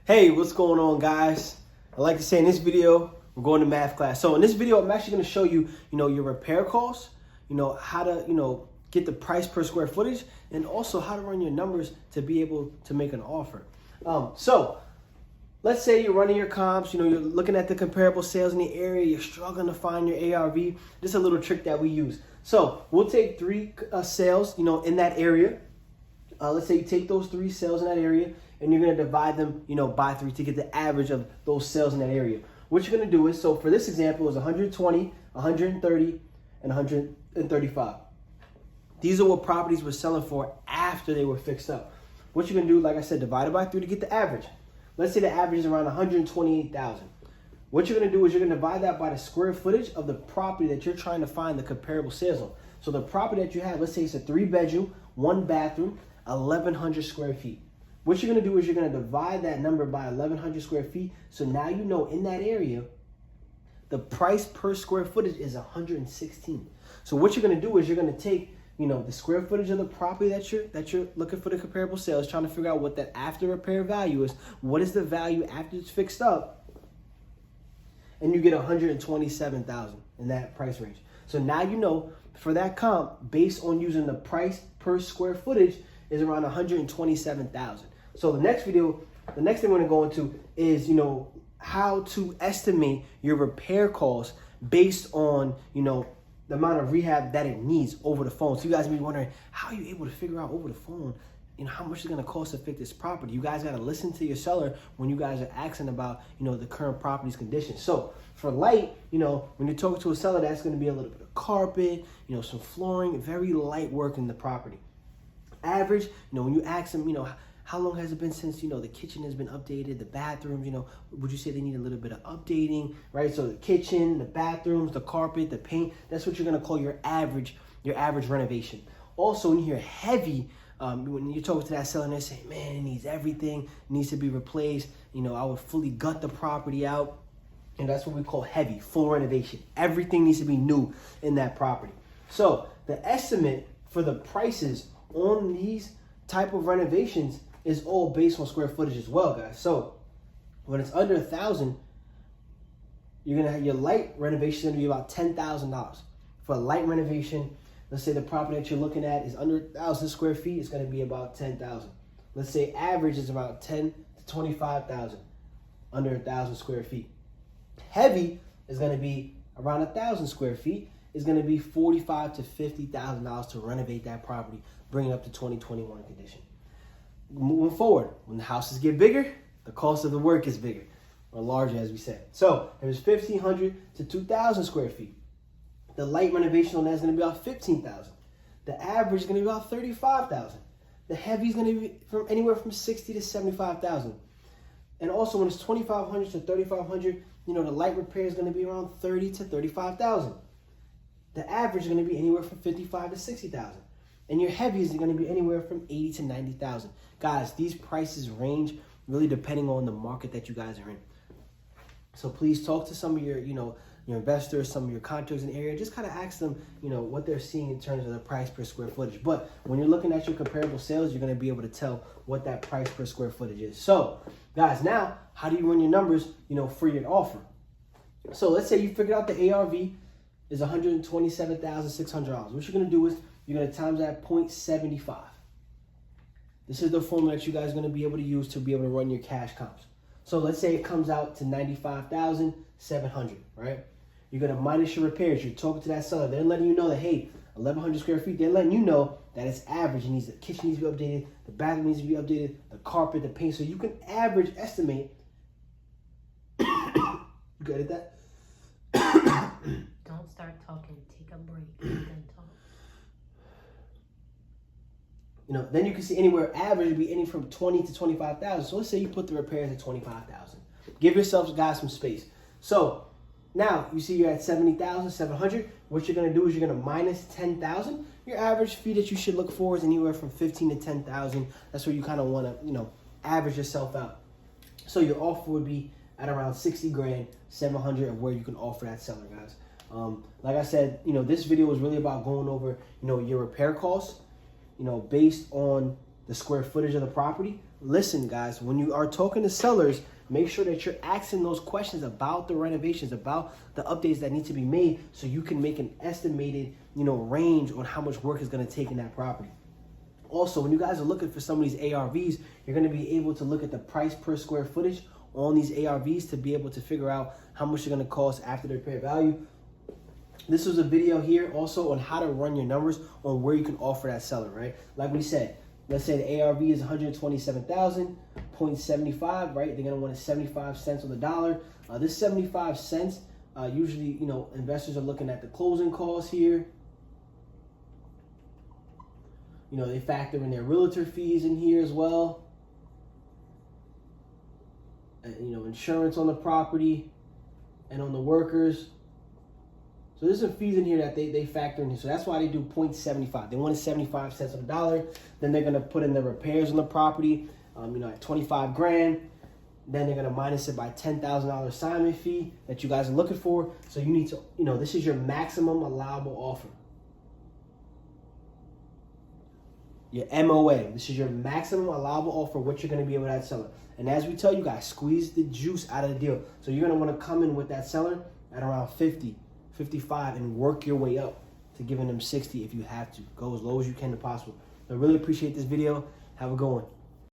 Hey, what's going on, guys? I like to say in this video, we're going to math class. So in this video, I'm actually going to show you, your repair costs, how to, get the price per square footage, and also how to run your numbers to be able to make an offer. So let's say you're running your comps, you're looking at the comparable sales in the area, you're struggling to find your ARV. This is a little trick that we use. So we'll take three sales, in that area. Let's say you take those three sales in that area, and you're going to divide them, by 3 to get the average of those sales in that area. What you're going to do is, so for this example, it was 120, 130, and 135. These are what properties were selling for after they were fixed up. What you're going to do, like I said, divide it by 3 to get the average. Let's say the average is around 128,000. What you're going to do is you're going to divide that by the square footage of the property that you're trying to find the comparable sales on. So the property that you have, let's say it's a 3-bedroom, 1-bathroom, 1,100 square feet. What you're going to do is you're going to divide that number by 1,100 square feet. So now you know in that area, the price per square footage is 116. So what you're going to do is you're going to take, the square footage of the property that you're looking for the comparable sales, trying to figure out what that after repair value is. What is the value after it's fixed up? And you get 127,000 in that price range. So now you know for that comp, based on using the price per square footage, is around 127,000. So the next thing we're going to go into is, how to estimate your repair costs based on, the amount of rehab that it needs over the phone. So you guys may be wondering, how are you able to figure out over the phone, how much it's going to cost to fix this property? You guys got to listen to your seller when you guys are asking about, the current property's condition. So for light, when you're talking to a seller, that's going to be a little bit of carpet, some flooring, very light work in the property. Average, when you ask them, how long has it been since, the kitchen has been updated, the bathrooms, would you say they need a little bit of updating, right? So the kitchen, the bathrooms, the carpet, the paint, that's what you're going to call your average renovation. Also, when you hear heavy, when you talk to that seller and they say, man, it needs everything, it needs to be replaced, I would fully gut the property out. And that's what we call heavy, full renovation. Everything needs to be new in that property. So the estimate for the prices on these type of renovations is all based on square footage as well, guys. So when it's under 1,000, you're gonna have your light renovation gonna be about $10,000. For a light renovation, let's say the property that you're looking at is under 1,000 square feet, it's gonna be about 10,000. Let's say average is about 10 to 25,000 under 1,000 square feet. Heavy is gonna be around 1,000 square feet. Is going to be $45,000 to $50,000 to renovate that property, bring it up to 2021 condition. Moving forward, when the houses get bigger, the cost of the work is bigger, or larger, as we said. So there's 1,500 to 2,000 square feet. The light renovation on that is going to be about 15,000. The average is going to be about 35,000. The heavy is going to be from anywhere from 60 to 75,000. And also when it's 2,500 to 3,500, the light repair is going to be around 30 to 35,000. The average is going to be anywhere from 55 to 60,000. And your heavies are going to be anywhere from 80 to 90,000. Guys, these prices range really depending on the market that you guys are in. So please talk to some of your, your investors, some of your contractors in the area. Just kind of ask them, what they're seeing in terms of the price per square footage. But when you're looking at your comparable sales, you're going to be able to tell what that price per square footage is. So, guys, now, how do you run your numbers, for your offer? So let's say you figured out the ARV is $127,600. What you're going to do is you're going to times that 0.75. This is the formula that you guys are going to be able to use to be able to run your cash comps. So let's say it comes out to $95,700, right? You're going to minus your repairs. You're talking to that seller. They're letting you know that, hey, 1,100 square feet. They're letting you know that it's average. The kitchen needs to be updated. The bathroom needs to be updated. The carpet, the paint. So you can average estimate. You good at that? Don't start talking. Take a break and then talk. Then you can see anywhere average would be anything from 20 to 25,000. So let's say you put the repairs at 25,000. Give yourselves, guys, some space. So now you see you're at 70,700. What you're gonna do is you're gonna minus 10,000. Your average fee that you should look for is anywhere from 15 to 10,000. That's where you kind of want to, average yourself out. So your offer would be at around 60 grand, 700 of where you can offer that seller, guys. Like I said, this video was really about going over, your repair costs, based on the square footage of the property. listen, guys, when you are talking to sellers, make sure that you're asking those questions about the renovations, about the updates that need to be made, so you can make an estimated, range on how much work is going to take in that property. Also, when you guys are looking for some of these ARVs, you're going to be able to look at the price per square footage on these ARVs to be able to figure out how much they're going to cost after their repair value. This was a video here also on how to run your numbers on where you can offer that seller, right? Like we said, let's say the ARV is 127,000.75, right? They're gonna want 75 cents on the dollar. This 75 cents, usually, investors are looking at the closing costs here. They factor in their realtor fees in here as well. And, insurance on the property and on the workers. So there's some fees in here that they factor in. So that's why they do 0.75. They want 75 cents on the dollar. Then they're gonna put in the repairs on the property, at 25 grand. Then they're gonna minus it by $10,000 assignment fee that you guys are looking for. So you need to, this is your maximum allowable offer. Your MOA. This is your maximum allowable offer, what you're gonna be able to that seller. And as we tell you guys, squeeze the juice out of the deal. So you're gonna wanna come in with that seller at around 50. 55 and work your way up to giving them 60 if you have to. Go as low as you can if possible. I really appreciate this video. Have a good one.